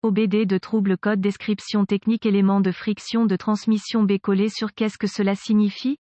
OBD de trouble code description technique élément de friction de transmission B collé sur. Qu'est-ce que cela signifie?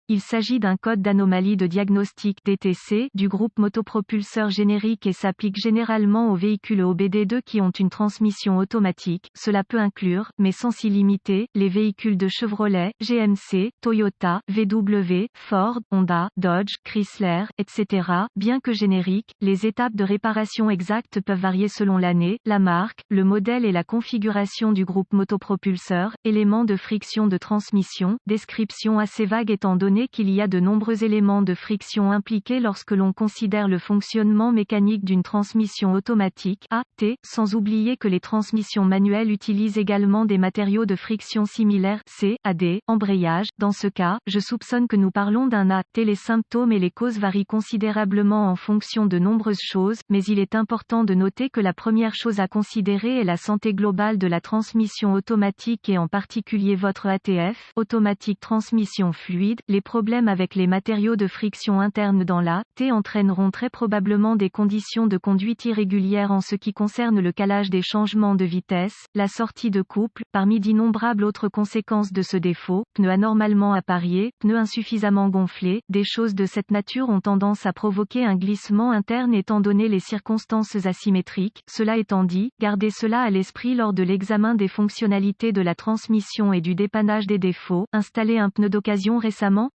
Il s'agit d'un code d'anomalie de diagnostic DTC du groupe motopropulseur générique et s'applique généralement aux véhicules OBD2 qui ont une transmission automatique. Cela peut inclure, mais sans s'y limiter, les véhicules de Chevrolet, GMC, Toyota, VW, Ford, Honda, Dodge, Chrysler, etc. Bien que génériques, les étapes de réparation exactes peuvent varier selon l'année, la marque, le modèle et la configuration du groupe motopropulseur. Éléments de friction de transmission, description assez vague étant donné qu'il y a de nombreux éléments de friction impliqués lorsque l'on considère le fonctionnement mécanique d'une transmission automatique AT, sans oublier que les transmissions manuelles utilisent également des matériaux de friction similaires CAD, embrayage. Dans ce cas, je soupçonne que nous parlons d'un AT. Les symptômes et les causes varient considérablement en fonction de nombreuses choses, mais il est important de noter que la première chose à considérer est la santé globale de la transmission automatique et en particulier votre ATF, automatique transmission fluide. Les problèmes avec les matériaux de friction interne dans l'AT entraîneront très probablement des conditions de conduite irrégulières en ce qui concerne le calage des changements de vitesse, la sortie de couple, parmi d'innombrables autres conséquences de ce défaut, pneus anormalement appariés, pneus insuffisamment gonflés. Des choses de cette nature ont tendance à provoquer un glissement interne étant donné les circonstances asymétriques. Cela étant dit, gardez cela à l'esprit lors de l'examen des fonctionnalités de la transmission et du dépannage des défauts. Installer un pneu d'occasion récemment?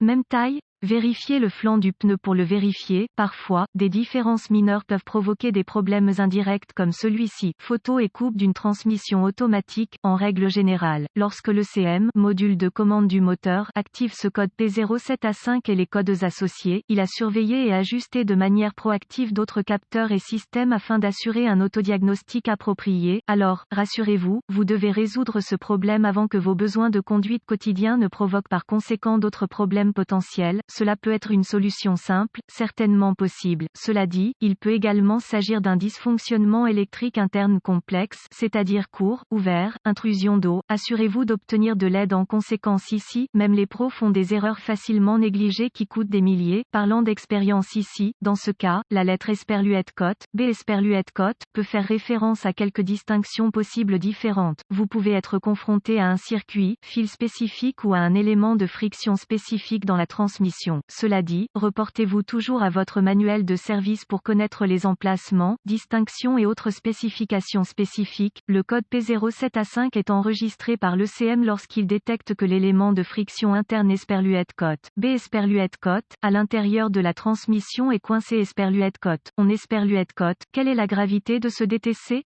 Même taille? Vérifiez le flanc du pneu pour le vérifier. Parfois, des différences mineures peuvent provoquer des problèmes indirects comme celui-ci. Photo et coupe d'une transmission automatique. En règle générale, lorsque le CM, module de commande du moteur, active ce code P07A5 et les codes associés, il a surveillé et ajusté de manière proactive d'autres capteurs et systèmes afin d'assurer un autodiagnostic approprié. Alors, rassurez-vous, vous devez résoudre ce problème avant que vos besoins de conduite quotidiens ne provoquent par conséquent d'autres problèmes potentiels. Cela peut être une solution simple, certainement possible. Cela dit, il peut également s'agir d'un dysfonctionnement électrique interne complexe, c'est-à-dire court, ouvert, intrusion d'eau. Assurez-vous d'obtenir de l'aide en conséquence ici. Même les pros font des erreurs facilement négligées qui coûtent des milliers. Parlant d'expérience ici, dans ce cas, la lettre Esperluette Cote, B Esperluette Cote, peut faire référence à quelques distinctions possibles différentes. Vous pouvez être confronté à un circuit, fil spécifique ou à un élément de friction spécifique dans la transmission. Cela dit, reportez-vous toujours à votre manuel de service pour connaître les emplacements, distinctions et autres spécifications spécifiques. Le code P07A5 est enregistré par l'ECM lorsqu'il détecte que l'élément de friction interne Esperluette Cote, B Esperluette Cote, à l'intérieur de la transmission est coincé Esperluette Cote. On Esperluette Cote, quelle est la gravité de ce DTC?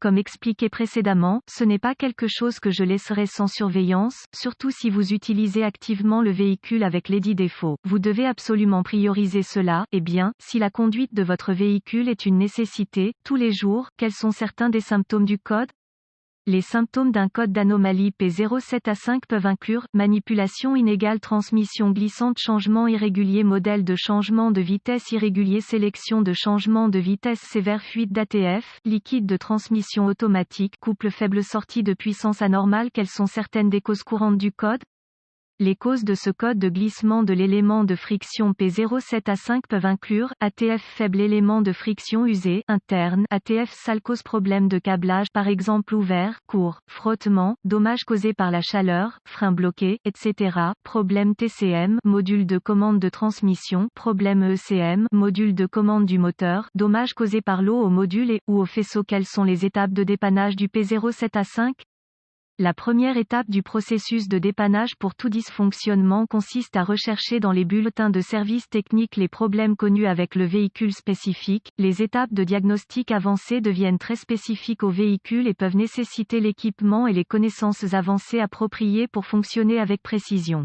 Comme expliqué précédemment, ce n'est pas quelque chose que je laisserai sans surveillance, surtout si vous utilisez activement le véhicule avec lesdits défauts. Vous devez absolument prioriser cela. Eh bien, si la conduite de votre véhicule est une nécessité, tous les jours, quels sont certains des symptômes du code? Les symptômes d'un code d'anomalie P07A5 peuvent inclure manipulation inégale, transmission glissante, changement irrégulier, modèle de changement de vitesse irrégulier, sélection de changement de vitesse sévère, fuite d'ATF, liquide de transmission automatique, couple faible, sortie de puissance anormale. Quelles sont certaines des causes courantes du code? Les causes de ce code de glissement de l'élément de friction P07A5 peuvent inclure ATF faible, élément de friction usé, interne, ATF sale, cause problème de câblage par exemple ouvert, court, frottement, dommages causés par la chaleur, frein bloqué, etc. Problème TCM, module de commande de transmission, problème ECM, module de commande du moteur, dommages causés par l'eau au module et ou au faisceau. Quelles sont les étapes de dépannage du P07A5? La première étape du processus de dépannage pour tout dysfonctionnement consiste à rechercher dans les bulletins de service technique les problèmes connus avec le véhicule spécifique. Les étapes de diagnostic avancé deviennent très spécifiques au véhicule et peuvent nécessiter l'équipement et les connaissances avancées appropriées pour fonctionner avec précision.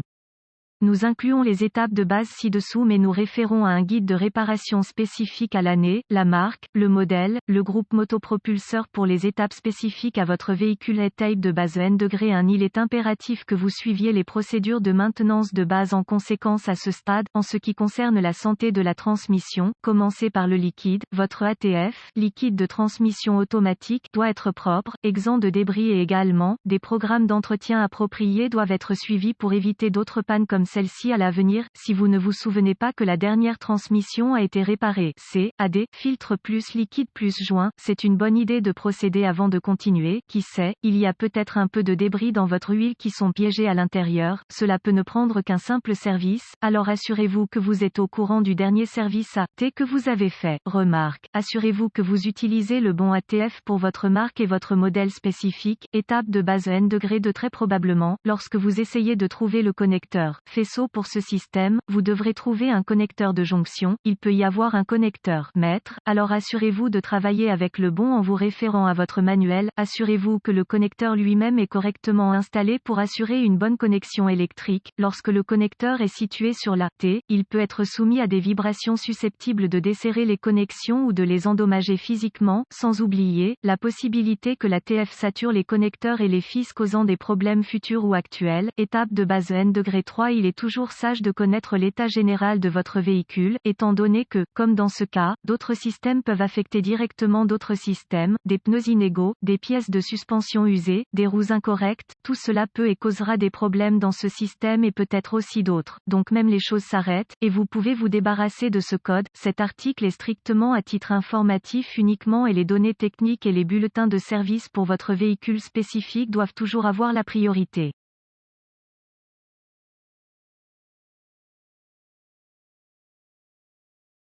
Nous incluons les étapes de base ci-dessous mais nous référons à un guide de réparation spécifique à l'année, la marque, le modèle, le groupe motopropulseur pour les étapes spécifiques à votre véhicule. Étape de base N°1. Il est impératif que vous suiviez les procédures de maintenance de base en conséquence à ce stade. En ce qui concerne la santé de la transmission, commencez par le liquide. Votre ATF, liquide de transmission automatique, doit être propre, exempt de débris et également, des programmes d'entretien appropriés doivent être suivis pour éviter d'autres pannes comme celle-ci à l'avenir, si vous ne vous souvenez pas que la dernière transmission a été réparée. C. AD, filtre plus liquide plus joint, c'est une bonne idée de procéder avant de continuer, qui sait, il y a peut-être un peu de débris dans votre huile qui sont piégés à l'intérieur, cela peut ne prendre qu'un simple service, alors assurez-vous que vous êtes au courant du dernier service AT que vous avez fait. Remarque, assurez-vous que vous utilisez le bon ATF pour votre marque et votre modèle spécifique, étape de base N degré de très probablement, lorsque vous essayez de trouver le connecteur faisceau pour ce système, vous devrez trouver un connecteur de jonction, il peut y avoir un connecteur maître, alors assurez-vous de travailler avec le bon en vous référant à votre manuel, assurez-vous que le connecteur lui-même est correctement installé pour assurer une bonne connexion électrique, lorsque le connecteur est situé sur la T, il peut être soumis à des vibrations susceptibles de desserrer les connexions ou de les endommager physiquement, sans oublier, la possibilité que la TF sature les connecteurs et les fils causant des problèmes futurs ou actuels. Étape de base N-3. Il est toujours sage de connaître l'état général de votre véhicule, étant donné que, comme dans ce cas, d'autres systèmes peuvent affecter directement d'autres systèmes, des pneus inégaux, des pièces de suspension usées, des roues incorrectes, tout cela peut et causera des problèmes dans ce système et peut-être aussi d'autres. Donc même les choses s'arrêtent, et vous pouvez vous débarrasser de ce code. Cet article est strictement à titre informatif uniquement et les données techniques et les bulletins de service pour votre véhicule spécifique doivent toujours avoir la priorité.